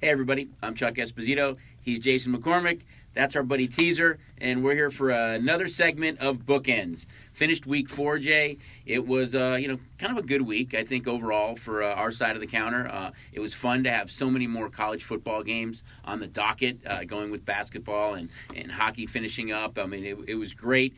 Hey, everybody. I'm Chuck Esposito. He's Jason McCormick. That's our buddy Teaser, and we're here for another segment of Bookends. Finished week 4, Jay. It was, kind of a good week, I think, overall for our side of the counter. It was fun to have so many more college football games on the docket, going with basketball and hockey finishing up. I mean, it was great.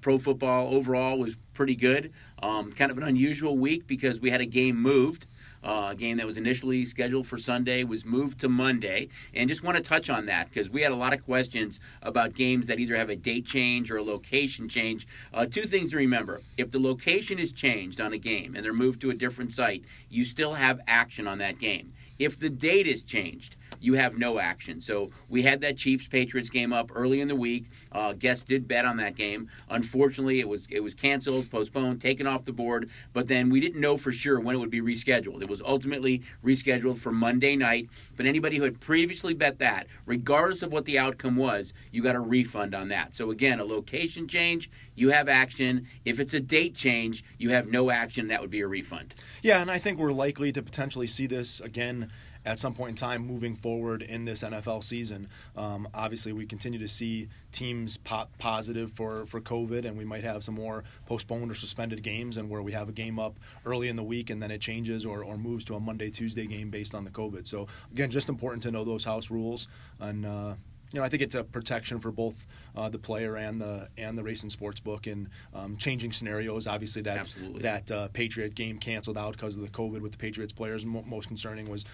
Pro football overall was pretty good. Kind of an unusual week because we had a game moved. A game that was initially scheduled for Sunday was moved to Monday. And just want to touch on that because we had a lot of questions about games that either have a date change or a location change. Two things to remember. If the location is changed on a game and they're moved to a different site, you still have action on that game. If the date is changed, you have no action. So we had that Chiefs-Patriots game up early in the week. Guests did bet on that game. Unfortunately, it was canceled, postponed, taken off the board, but then we didn't know for sure when it would be rescheduled. It was ultimately rescheduled for Monday night, but anybody who had previously bet that, regardless of what the outcome was, you got a refund on that. So again, a location change, you have action. If it's a date change, you have no action. That would be a refund. Yeah, and I think we're likely to potentially see this again at some point in time moving forward in this NFL season. Obviously, we continue to see teams pop positive for COVID, and we might have some more postponed or suspended games, and where we have a game up early in the week and then it changes or moves to a Monday, Tuesday game based on the COVID. So, again, just important to know those house rules. And I think it's a protection for both the player and the racing sports book and changing scenarios. Obviously, that Patriot game canceled out because of the COVID with the Patriots players. Most concerning was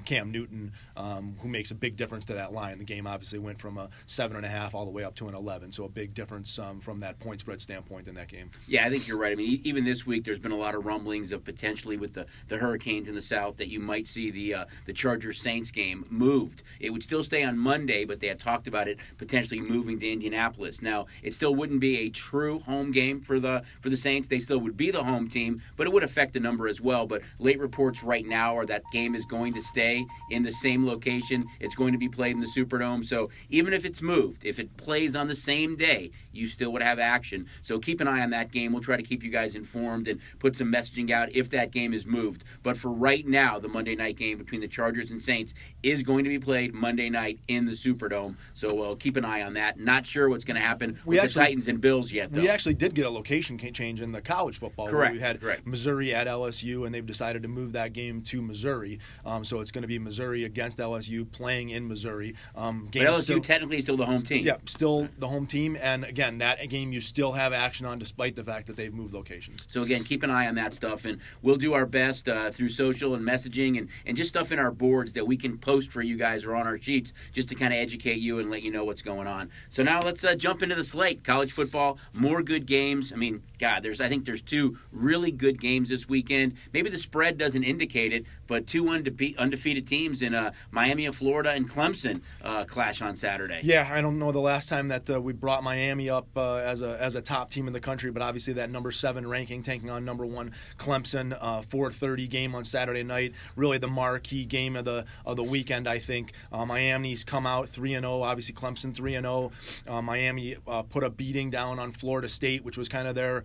Cam Newton, who makes a big difference to that line. The game obviously went from a 7.5 all the way up to an 11, so a big difference from that point spread standpoint in that game. Yeah, I think you're right. I mean, even this week, there's been a lot of rumblings of potentially with the Hurricanes in the South that you might see the Chargers-Saints game moved. It would still stay on Monday, but they had talked about it potentially moving to Indianapolis. Now, it still wouldn't be a true home game for the Saints. They still would be the home team, but it would affect the number as well. But late reports right now are that game is going to stay in the same location. It's going to be played in the Superdome. So even if it's moved, if it plays on the same day, you still would have action. So keep an eye on that game. We'll try to keep you guys informed and put some messaging out if that game is moved. But for right now, the Monday night game between the Chargers and Saints is going to be played Monday night in the Superdome. So we'll keep an eye on that. Not sure what's going to happen with the Titans and Bills yet, though. We actually did get a location change in the college football. Correct. We had Missouri at LSU, and they've decided to move that game to Missouri. So it's going to be Missouri against LSU playing in Missouri. But LSU technically is still the home team. Yeah, still the home team. And, again, that game you still have action on despite the fact that they've moved locations. So, again, keep an eye on that stuff. And we'll do our best through social and messaging and just stuff in our boards that we can post for you guys or on our sheets just to kind of educate you and let you know what's going on. So now let's jump into the slate. College football, more good games. I mean, God, I think there's two really good games this weekend. Maybe the spread doesn't indicate it, but two undefeated teams in Miami of Florida and Clemson clash on Saturday. Yeah, I don't know the last time that we brought Miami up as a top team in the country, but obviously that number 7 ranking taking on number 1 Clemson, 4:30 game on Saturday night. Really the marquee game of the weekend, I think. Miami's come out 3-0. Obviously Clemson 3-0. Miami put a beating down on Florida State, which was kind of their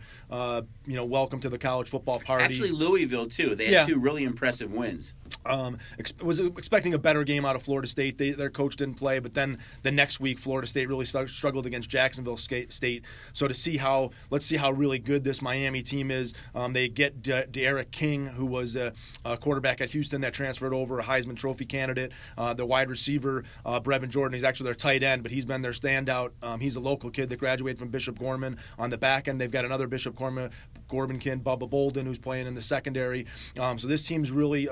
welcome to the college football party. Actually, Louisville too. They had two really impressive wins. Was expecting a better game out of Florida State. Their coach didn't play, but then the next week Florida State really struggled against Jacksonville State. So let's see how really good this Miami team is. They get D'Eriq King, who was a quarterback at Houston that transferred over, a Heisman Trophy candidate. The wide receiver, Brevin Jordan, he's actually their tight end, but he's been their standout. He's a local kid that graduated from Bishop Gorman. On the back end, they've got another Bishop Gorman kid, Bubba Bolden, who's playing in the secondary. So this team's really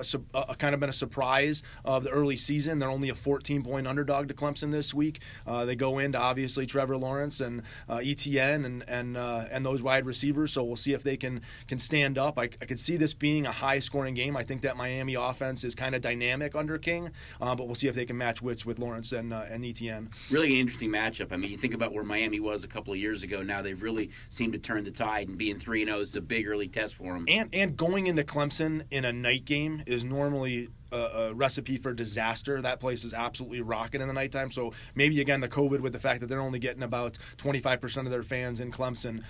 kind of been a surprise of the early season. They're only a 14-point underdog to Clemson this week. They go into obviously Trevor Lawrence and ETN and those wide receivers. So we'll see if they can stand up. I could see this being a high-scoring game. I think that Miami offense is kind of dynamic under King, but we'll see if they can match wits with Lawrence and ETN. Really an interesting matchup. I mean, you think about where Miami was a couple of years ago. Now they've really seemed to turn the tide, and being 3-0 is a big early test for them. And going into Clemson in a night game is normally a recipe for disaster. That place is absolutely rocking in the nighttime. So maybe, again, the COVID with the fact that they're only getting about 25% of their fans in Clemson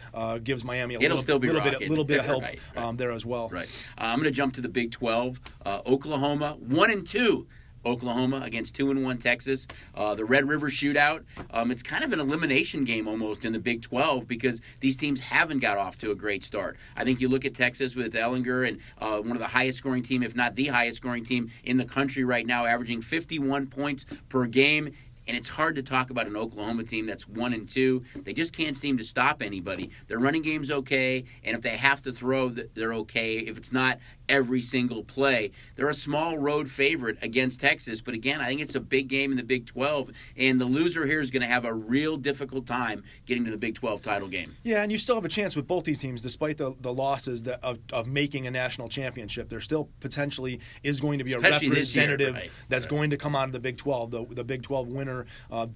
gives Miami a little bit of help right. there as well. Right. I'm going to jump to the Big 12. Oklahoma, 1-2. Oklahoma against 2-1 Texas. The Red River Shootout. It's kind of an elimination game almost in the Big 12 because these teams haven't got off to a great start. I think you look at Texas with Ellinger and one of the highest scoring team, if not the highest scoring team in the country right now, averaging 51 points per game. And it's hard to talk about an Oklahoma team that's 1-2. They just can't seem to stop anybody. Their running game's okay, and if they have to throw, they're okay. If it's not every single play, they're a small road favorite against Texas. But again, I think it's a big game in the Big 12, and the loser here is going to have a real difficult time getting to the Big 12 title game. Yeah, and you still have a chance with both these teams, despite the losses of making a national championship. There still potentially is going to be Especially a representative year, that's going to come out of the Big 12. The Big 12 winner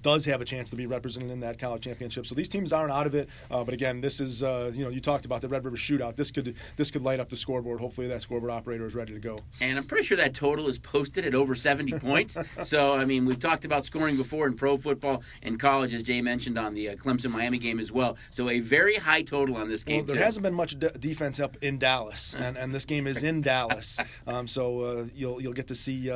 does have a chance to be represented in that college championship. So these teams aren't out of it. But again, this is you talked about the Red River Shootout. This could light up the scoreboard. Hopefully that scoreboard operator is ready to go. And I'm pretty sure that total is posted at over 70 points. So I mean, we've talked about scoring before in pro football and college, as Jay mentioned on the Clemson-Miami game as well. So a very high total on this game. Well, there hasn't been much defense up in Dallas, and this game is in Dallas. So you'll get to see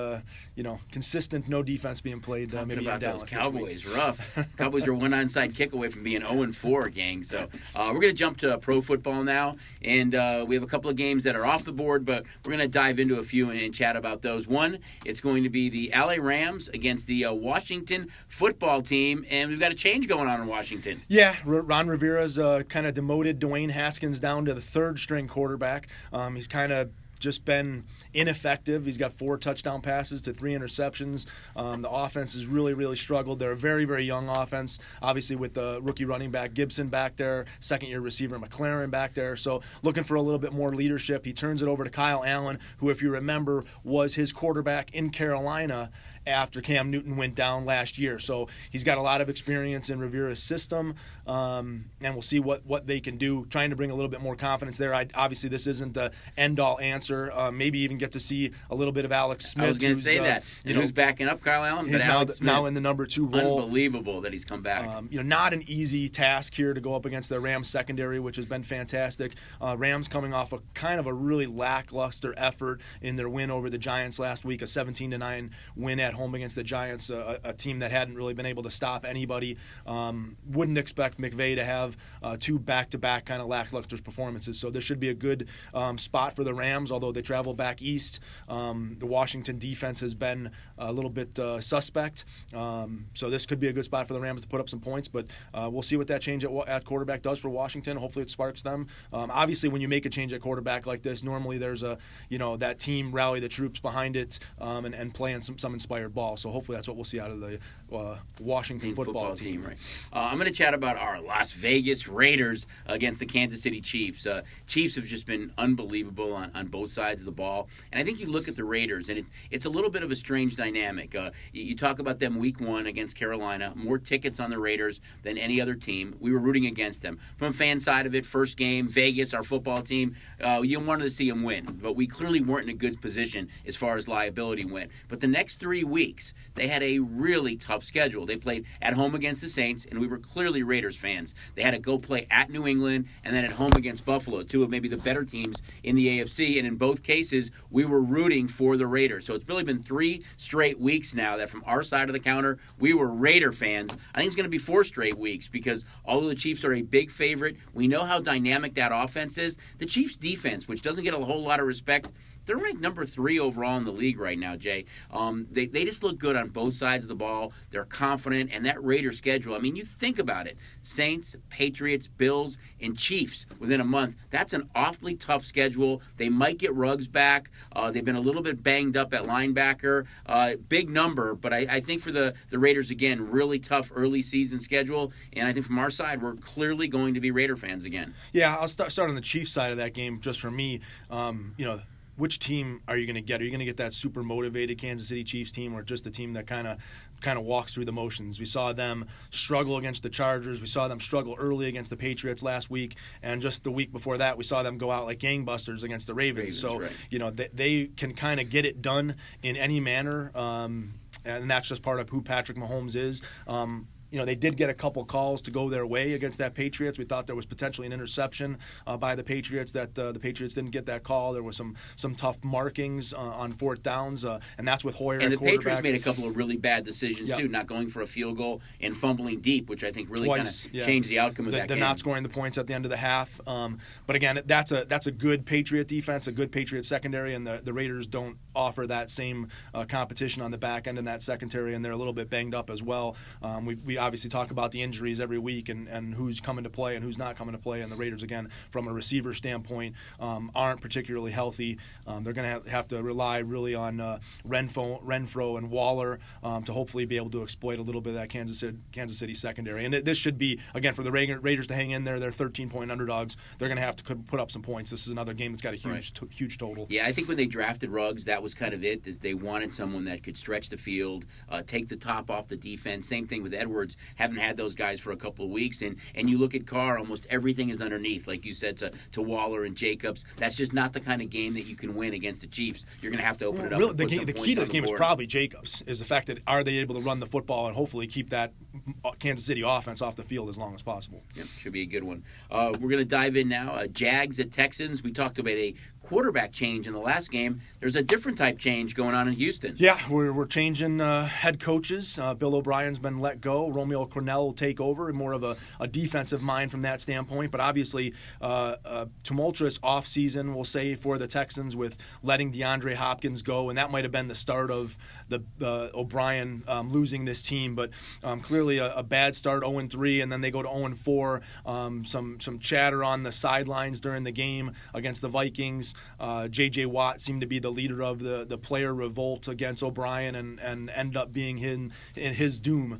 consistent no defense being played maybe in Dallas. Those Cowboys, rough. Cowboys are one onside kick away from being 0-4, gang. So we're going to jump to pro football now, and we have a couple of games that are off the board, but we're going to dive into a few and chat about those. One, it's going to be the LA Rams against the Washington football team, and we've got a change going on in Washington. Yeah, Ron Rivera's kind of demoted Dwayne Haskins down to the third-string quarterback. He's kind of just been ineffective. He's got 4 touchdown passes to 3 interceptions. The offense has really, really struggled. They're a very, very young offense, obviously with the rookie running back Gibson back there, second-year receiver McLaren back there. So looking for a little bit more leadership. He turns it over to Kyle Allen, who, if you remember, was his quarterback in Carolina after Cam Newton went down last year. So he's got a lot of experience in Rivera's system, and we'll see what they can do, trying to bring a little bit more confidence there. Obviously, this isn't the end-all answer. Maybe even get to see a little bit of Alex Smith. I was going to say that. Who's backing up Kyle Allen? He's now in the number 2 role. Unbelievable that he's come back. Not an easy task here to go up against the Rams secondary, which has been fantastic. Rams coming off a kind of a really lackluster effort in their win over the Giants last week, a 17-9 win at home against the Giants, a team that hadn't really been able to stop anybody. Wouldn't expect McVay to have 2 back-to-back kind of lackluster performances. So this should be a good spot for the Rams, although they travel back east. The Washington defense has been a little bit suspect. So this could be a good spot for the Rams to put up some points, but we'll see what that change at quarterback does for Washington. Hopefully it sparks them. Obviously, when you make a change at quarterback like this, normally there's that team rally the troops behind it and playing some inspired ball. So hopefully that's what we'll see out of the Washington football team. Right. I'm going to chat about our Las Vegas Raiders against the Kansas City Chiefs. Chiefs have just been unbelievable on both sides of the ball. And I think you look at the Raiders, and it's a little bit of a strange dynamic. You talk about them week 1 against Carolina, more tickets on the Raiders than any other team. We were rooting against them. From a fan side of it, first game, Vegas, our football team, you wanted to see them win. But we clearly weren't in a good position as far as liability went. But the next 3 weeks, they had a really tough schedule. They played at home against the Saints, and we were clearly Raiders fans. They had to go play at New England and then at home against Buffalo, 2 of maybe the better teams in the AFC. And in both cases, we were rooting for the Raiders. So it's really been 3 straight weeks now that from our side of the counter, we were Raider fans. I think it's going to be 4 straight weeks because although the Chiefs are a big favorite, we know how dynamic that offense is. The Chiefs' defense, which doesn't get a whole lot of respect, they're ranked number 3 overall in the league right now, Jay. They just look good on both sides of the ball. They're confident, and that Raider schedule, I mean, you think about it. Saints, Patriots, Bills, and Chiefs within a month. That's an awfully tough schedule. They might get Ruggs back. They've been a little bit banged up at linebacker. Big number, but I think for the Raiders, again, really tough early season schedule. And I think from our side, we're clearly going to be Raider fans again. Yeah, I'll start on the Chiefs side of that game just for me. Which team are you going to get? Are you going to get that super motivated Kansas City Chiefs team, or just the team that kind of walks through the motions? We saw them struggle against the Chargers. We saw them struggle early against the Patriots last week, and just the week before that, we saw them go out like gangbusters against the Ravens. So, right. They can kind of get it done in any manner, and that's just part of who Patrick Mahomes is. they did get a couple calls to go their way against that Patriots. We thought there was potentially an interception by the Patriots that the Patriots didn't get that call. There was some tough markings on fourth downs, and that's with Hoyer. And the Patriots made a couple of really bad decisions too, not going for a field goal and fumbling deep, which I think really kind of changed the outcome of that game. They're not scoring the points at the end of the half. But again, that's a good Patriot defense, a good Patriot secondary, and the Raiders don't offer that same competition on the back end in that secondary, and they're a little bit banged up as well. We obviously talk about the injuries every week and who's coming to play and who's not coming to play, and the Raiders, again, from a receiver standpoint, aren't particularly healthy. They're going to have to rely really on Renfro and Waller to hopefully be able to exploit a little bit of that Kansas City secondary. And this should be, again, for the Raiders to hang in there. They're 13-point underdogs. They're going to have to put up some points. This is another game that's got a huge total. Yeah, I think when they drafted Ruggs, that was kind of it, is they wanted someone that could stretch the field, take the top off the defense. Same thing with Edwards. Haven't had those guys for a couple of weeks. And you look at Carr, almost everything is underneath, like you said, to Waller and Jacobs. That's just not the kind of game that you can win against the Chiefs. You're going to have to open it up. Really, the key to this game is probably Jacobs, is the fact that are they able to run the football and hopefully keep that Kansas City offense off the field as long as possible. Yep, should be a good one. We're going to dive in now. Jags at Texans. We talked about a quarterback change in the last game. There's a different type change going on in Houston. Yeah, we're changing head coaches. Bill O'Brien's been let go. Romeo Crennel will take over, more of a defensive mind from that standpoint. But obviously, a tumultuous offseason, we'll say, for the Texans with letting DeAndre Hopkins go. And that might have been the start of the O'Brien losing this team. But clearly a bad start, 0-3, and then they go to 0-4. Some chatter on the sidelines during the game against the Vikings. J.J. Watt seemed to be the leader of the player revolt against O'Brien and end up being in his doom.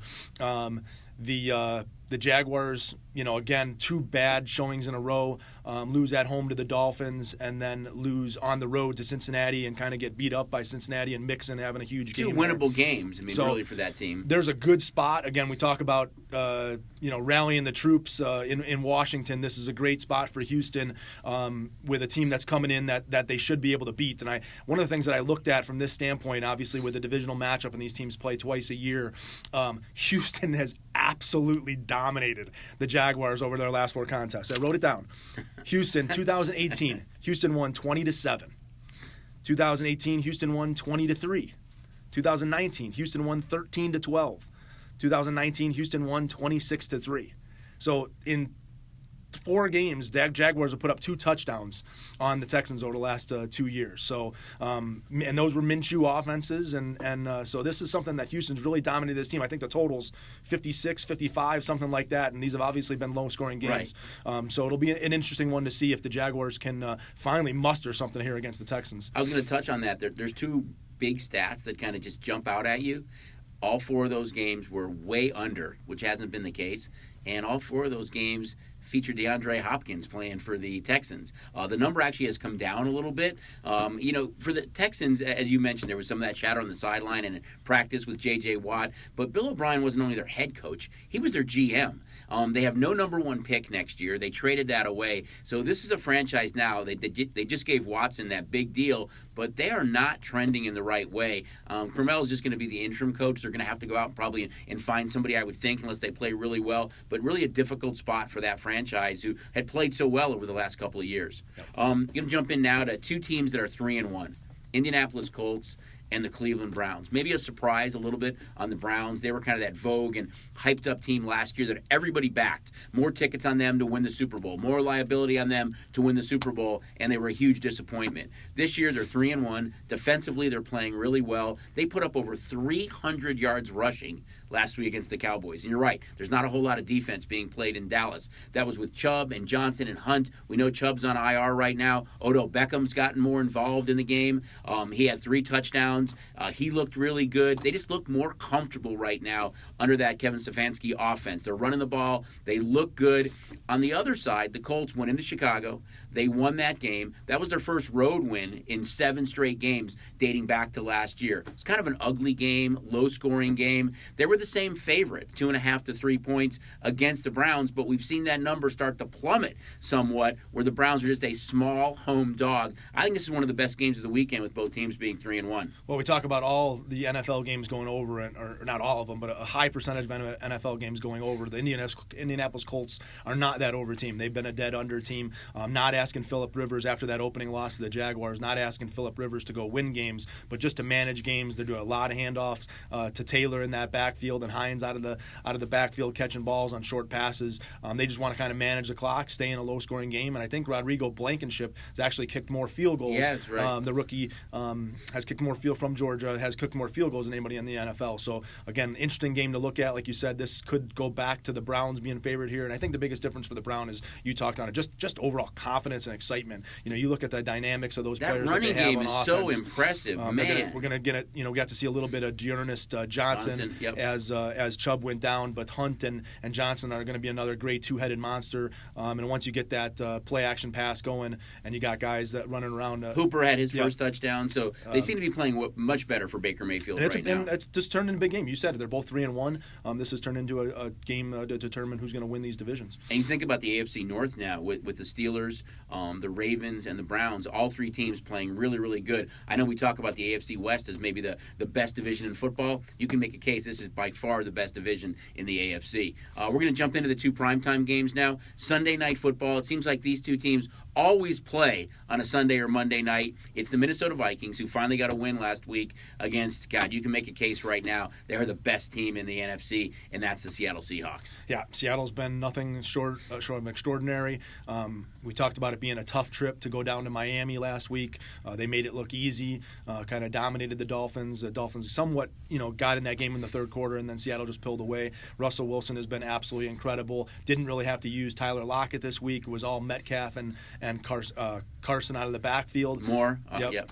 The Jaguars, again, two bad showings in a row, lose at home to the Dolphins and then lose on the road to Cincinnati and kind of get beat up by Cincinnati and Mixon having a huge game. Two winnable games, really, for that team. There's a good spot. Again, we talk about, rallying the troops in Washington. This is a great spot for Houston with a team that's coming in that they should be able to beat. And one of the things that I looked at from this standpoint, obviously with the divisional matchup and these teams play twice a year, Houston has absolutely dominated the Jaguars over their last four contests. I wrote it down. Houston, 2018, Houston won 20-7. 2018, Houston won 20-3. 2019, Houston won 13-12. 2019, Houston won 26-3. So in 4 games, Jaguars have put up 2 touchdowns on the Texans over the last 2 years. So, and those were Minshew offenses, and so this is something that Houston's really dominated this team. I think the total's 56, 55, something like that, and these have obviously been low-scoring games. Right. So it'll be an interesting one to see if the Jaguars can finally muster something here against the Texans. I was going to touch on that. There's 2 big stats that kind of just jump out at you. All 4 of those games were way under, which hasn't been the case, and all 4 of those games featured DeAndre Hopkins playing for the Texans. The number actually has come down a little bit. For the Texans, as you mentioned, there was some of that chatter on the sideline and in practice with J.J. Watt. But Bill O'Brien wasn't only their head coach, he was their GM. They have no number 1 pick next year. They traded that away. So this is a franchise now. They just gave Watson that big deal, but they are not trending in the right way. Crennel is just going to be the interim coach. They're going to have to go out probably and find somebody, I would think, unless they play really well. But really a difficult spot for that franchise who had played so well over the last couple of years. Going to jump in now to 2 teams that are 3-1. Indianapolis Colts and the Cleveland Browns. Maybe a surprise a little bit on the Browns. They were kind of that vogue and hyped up team last year that everybody backed. More tickets on them to win the Super Bowl. More liability on them to win the Super Bowl, and they were a huge disappointment. This year they're 3-1. Defensively they're playing really well. They put up over 300 yards rushing last week against the Cowboys. And you're right, there's not a whole lot of defense being played in Dallas. That was with Chubb and Johnson and Hunt. We know Chubb's on IR right now. Odell Beckham's gotten more involved in the game. He had 3 touchdowns. He looked really good. They just look more comfortable right now under that Kevin Stefanski offense. They're running the ball. They look good. On the other side, the Colts went into Chicago. They won that game. That was their first road win in 7 straight games dating back to last year. It's kind of an ugly game, low-scoring game. They were the same favorite, 2.5 to 3 points against the Browns, but we've seen that number start to plummet somewhat, where the Browns are just a small home dog. I think this is one of the best games of the weekend with both teams being 3-1. Well, we talk about all the NFL games going over, or not all of them, but a high percentage of NFL games going over. The Indianapolis Colts are not that over team. They've been a dead under team. Not asking Phillip Rivers after that opening loss to the Jaguars, not asking Phillip Rivers to go win games, but just to manage games. They're doing a lot of handoffs to Taylor in that backfield and Hines out of the backfield catching balls on short passes. They just want to kind of manage the clock, stay in a low-scoring game. And I think Rodrigo Blankenship has actually kicked more field goals. Yes, right. The rookie has kicked more field from Georgia, has kicked more field goals than anybody in the NFL. So, again, interesting game to look at. Like you said, this could go back to the Browns being favored here. And I think the biggest difference for the Browns is, you talked on it, just overall confidence and excitement. You look at the dynamics of those players that they have on offense. That running game is so impressive, man. We're going to get it. We got to see a little bit of Dearness Johnson yep. as Chubb went down, but Hunt and Johnson are going to be another great two-headed monster. And once you get that play-action pass going, and you got guys that running around. Hooper had his first touchdown, so they seem to be playing much better for Baker Mayfield right now. And it's just turned into a big game. You said it. They're both 3-1. This has turned into a game to determine who's going to win these divisions. And you think about the AFC North now with the Steelers, the Ravens, and the Browns, all three teams playing really, really good. I know we talk about the AFC West as maybe the best division in football. You can make a case this is by far the best division in the AFC. We're going to jump into the two primetime games now. Sunday Night Football. It seems like these two teams always play on a Sunday or Monday night. It's the Minnesota Vikings, who finally got a win last week against, you can make a case right now, they're the best team in the NFC, and that's the Seattle Seahawks. Yeah, Seattle's been nothing short of extraordinary. We talked about it being a tough trip to go down to Miami last week. They made it look easy, kind of dominated the Dolphins. The Dolphins somewhat, got in that game in the third quarter, and then Seattle just pulled away. Russell Wilson has been absolutely incredible. Didn't really have to use Tyler Lockett this week. It was all Metcalf and Carson out of the backfield. More. Yep.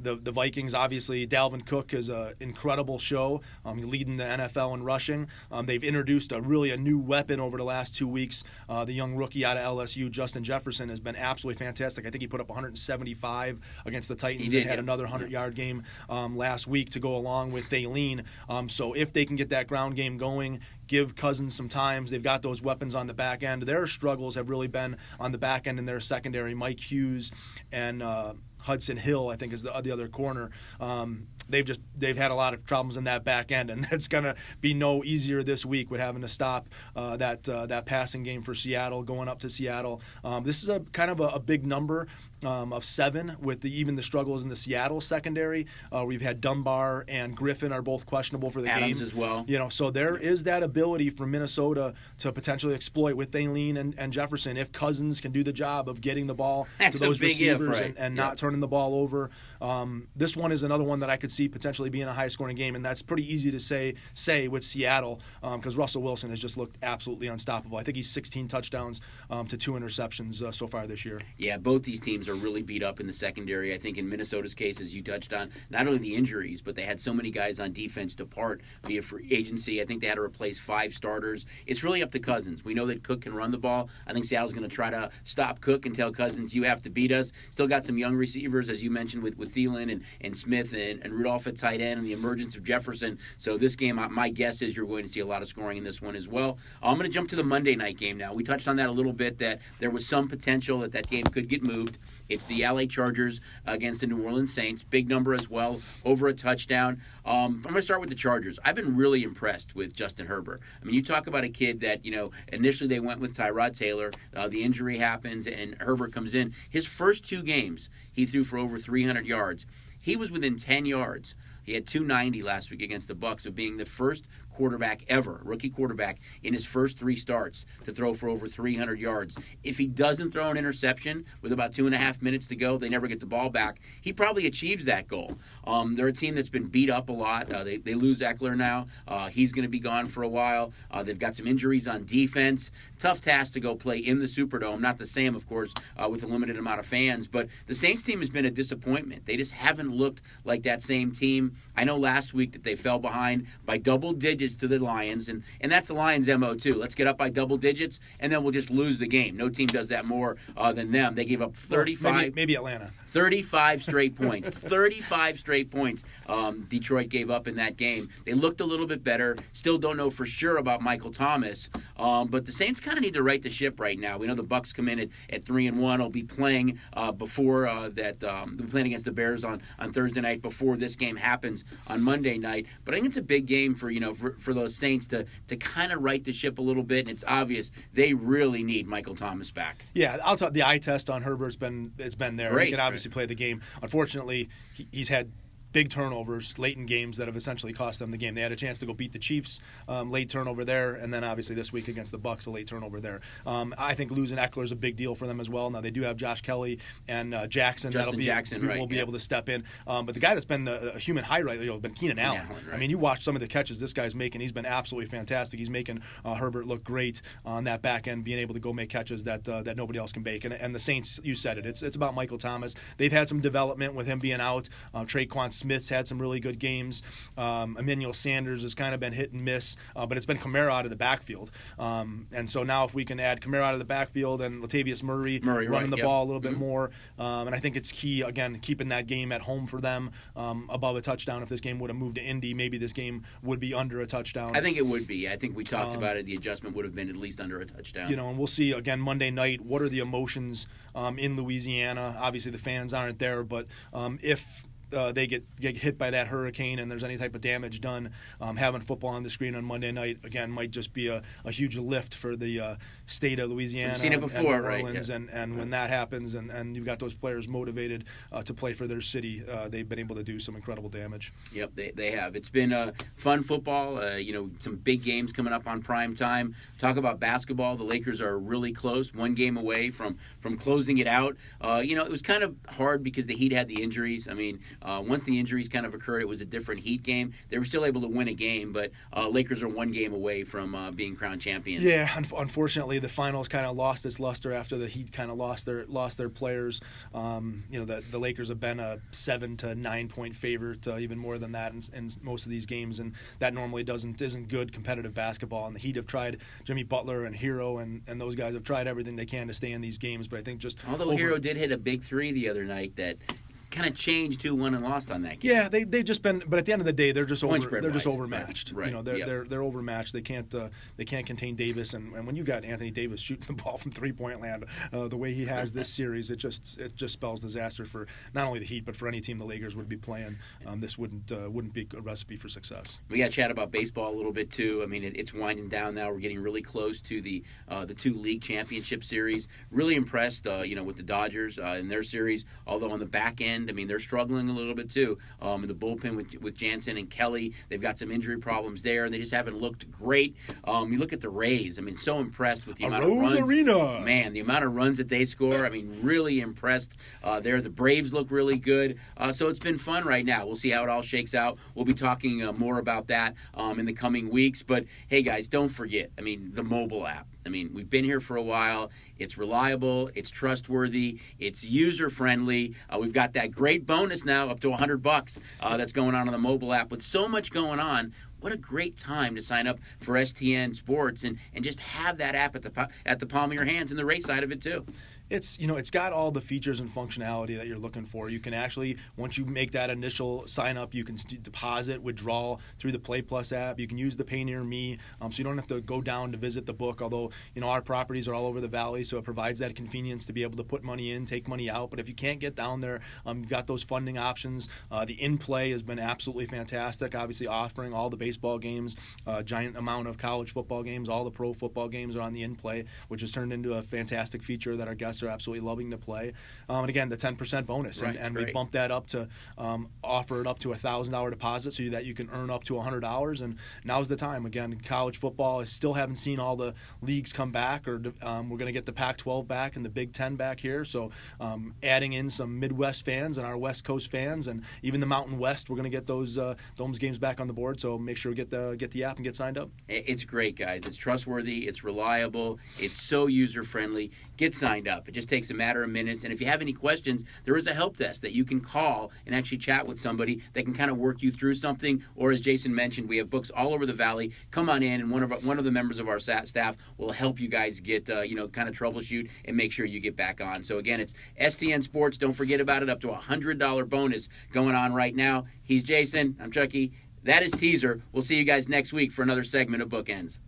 The Vikings, obviously, Dalvin Cook is an incredible show, leading the NFL in rushing. They've introduced a new weapon over the last 2 weeks. The young rookie out of LSU, Justin Jefferson, has been absolutely fantastic. I think he put up 175 against the Titans and had another 100-yard game last week to go along with Daleen. So if they can get that ground game going, give Cousins some times. They've got those weapons on the back end. Their struggles have really been on the back end in their secondary. Mike Hughes and Hudson Hill, I think, is the other corner. They've had a lot of problems in that back end, and it's going to be no easier this week with having to stop that passing game for Seattle, going up to Seattle. This is a kind of a big number of 7 with even the struggles in the Seattle secondary. We've had Dunbar and Griffin are both questionable for the Adams game as well. So there is that ability for Minnesota to potentially exploit with Daleen and Jefferson if Cousins can do the job of getting the ball to those receivers and not turning the ball over. This one is another one that I could see potentially being a high-scoring game, and that's pretty easy to say with Seattle because Russell Wilson has just looked absolutely unstoppable. I think he's 16 touchdowns to 2 interceptions so far this year. Yeah, both these teams are really beat up in the secondary. I think in Minnesota's case, as you touched on, not only the injuries, but they had so many guys on defense depart via free agency. I think they had to replace 5 starters. It's really up to Cousins. We know that Cook can run the ball. I think Seattle's going to try to stop Cook and tell Cousins, you have to beat us. Still got some young receivers, as you mentioned, with Thielen and Smith and Rudolph at tight end and the emergence of Jefferson. So this game, my guess is you're going to see a lot of scoring in this one as well. I'm going to jump to the Monday night game now. We touched on that a little bit, that there was some potential that game could get moved. It's the LA Chargers against the New Orleans Saints. Big number as well, over a touchdown. I'm going to start with the Chargers. I've been really impressed with Justin Herbert. I mean, you talk about a kid that, initially they went with Tyrod Taylor. The injury happens and Herbert comes in. His first 2 games, he threw for over 300 yards. He was within 10 yards. He had 290 last week against the Bucs of being the first quarterback ever, rookie quarterback, in his first 3 starts to throw for over 300 yards. If he doesn't throw an interception with about 2.5 minutes to go, they never get the ball back, he probably achieves that goal. They're a team that's been beat up a lot. They lose Eckler now. He's going to be gone for a while. They've got some injuries on defense. Tough task to go play in the Superdome. Not the same, of course, with a limited amount of fans, but the Saints team has been a disappointment. They just haven't looked like that same team I know last week that they fell behind by double digits to the Lions, and that's the Lions' MO too. Let's get up by double digits, and then we'll just lose the game. No team does that more than them. They gave up 35. Maybe Atlanta. 35 straight points. 35 straight points Detroit gave up in that game. They looked a little bit better. Still don't know for sure about Michael Thomas. But the Saints kind of need to right the ship right now. We know the Bucs come in at 3-1. Will be playing before that. They'll be playing against the Bears on Thursday night before this game happens on Monday night. But I think it's a big game for those Saints to kind of right the ship a little bit. And it's obvious they really need Michael Thomas back. Yeah, I'll tell the eye test on Herbert's been there. Great. He can obviously play the game. Unfortunately, he's had big turnovers late in games that have essentially cost them the game. They had a chance to go beat the Chiefs, late turnover there, and then obviously this week against the Bucs, a late turnover there. I think losing Eckler is a big deal for them as well. Now they do have Josh Kelly and Jackson. Will be able to step in. But the guy that's been a human highlight has been Keenan Allen. Right. I mean, you watch some of the catches this guy's making. He's been absolutely fantastic. He's making Herbert look great on that back end, being able to go make catches that nobody else can make. And the Saints, you said it. It's about Michael Thomas. They've had some development with him being out. Traquan Smith's had some really good games. Emmanuel Sanders has kind of been hit and miss, but it's been Kamara out of the backfield. And so now if we can add Kamara out of the backfield and Latavius Murray running the ball a little bit more, and I think it's key, again, keeping that game at home for them above a touchdown. If this game would have moved to Indy, maybe this game would be under a touchdown. I think it would be. I think we talked about it. The adjustment would have been at least under a touchdown. And we'll see, again, Monday night, what are the emotions in Louisiana? Obviously the fans aren't there, but if they get hit by that hurricane and there's any type of damage done, having football on the screen on Monday night, again, might just be a huge lift for the state of Louisiana. We've seen it before, and New Orleans, right? And when that happens and you've got those players motivated to play for their city, they've been able to do some incredible damage. Yep, they have. It's been fun football. Some big games coming up on prime time. Talk about basketball. The Lakers are really close, one game away from closing it out. It was kind of hard because the Heat had the injuries. I mean, once the injuries kind of occurred, it was a different Heat game. They were still able to win a game, but Lakers are one game away from being crowned champions. Yeah, unfortunately, the finals kind of lost its luster after the Heat kind of lost their players. The Lakers have been a 7 to 9 point favorite, even more than that in most of these games, and that normally isn't good competitive basketball. And the Heat have tried. Jimmy Butler and Hero and those guys have tried everything they can to stay in these games, but I think Hero did hit a big three the other night that kind of changed who won and lost on that game. Yeah, they've just been, but at the end of the day, they're just overmatched. Right. They're overmatched. They can't contain Davis, and when you got Anthony Davis shooting the ball from 3-point land, the way he has this series, it just spells disaster for not only the Heat but for any team the Lakers would be playing. This wouldn't be a recipe for success. We got to chat about baseball a little bit too. I mean, it's winding down now. We're getting really close to the two league championship series. Really impressed, with the Dodgers in their series. Although on the back end, I mean, they're struggling a little bit too. In the bullpen with Jansen and Kelly, they've got some injury problems there, and they just haven't looked great. You look at the Rays. I mean, so impressed with the amount of runs. Arena. Man, the amount of runs that they score. I mean, really impressed there. The Braves look really good. So it's been fun right now. We'll see how it all shakes out. We'll be talking more about that in the coming weeks. But, hey, guys, don't forget, I mean, the mobile app. I mean, we've been here for a while. It's reliable. It's trustworthy. It's user-friendly. We've got that great bonus now up to $100 that's going on the mobile app. With so much going on, what a great time to sign up for STN Sports and just have that app at the palm of your hands and the race side of it too. It's got all the features and functionality that you're looking for. You can actually, once you make that initial sign up, you can deposit, withdraw through the Play Plus app. You can use the Pay Near Me, so you don't have to go down to visit the book. Although our properties are all over the valley, so it provides that convenience to be able to put money in, take money out. But if you can't get down there, you've got those funding options. The in play has been absolutely fantastic. Obviously, offering all the baseball games, a giant amount of college football games, all the pro football games are on the in play, which has turned into a fantastic feature that our guests are absolutely loving to play. And again, the 10% bonus, right, and we bumped that up to offer it up to a $1,000 deposit so that you can earn up to $100. And now's the time. Again, college football, I still haven't seen all the leagues come back, or we're going to get the Pac-12 back and the Big Ten back here. So adding in some Midwest fans and our West Coast fans, and even the Mountain West, we're going to get those games back on the board. So make sure to get the app and get signed up. It's great, guys. It's trustworthy. It's reliable. It's so user friendly. Get signed up. It just takes a matter of minutes. And if you have any questions, there is a help desk that you can call and actually chat with somebody that can kind of work you through something. Or as Jason mentioned, we have books all over the valley. Come on in, and one of the members of our staff will help you guys get kind of troubleshoot and make sure you get back on. So again, it's STN Sports. Don't forget about it. Up to $100 bonus going on right now. He's Jason. I'm Chucky. That is Teaser. We'll see you guys next week for another segment of Bookends.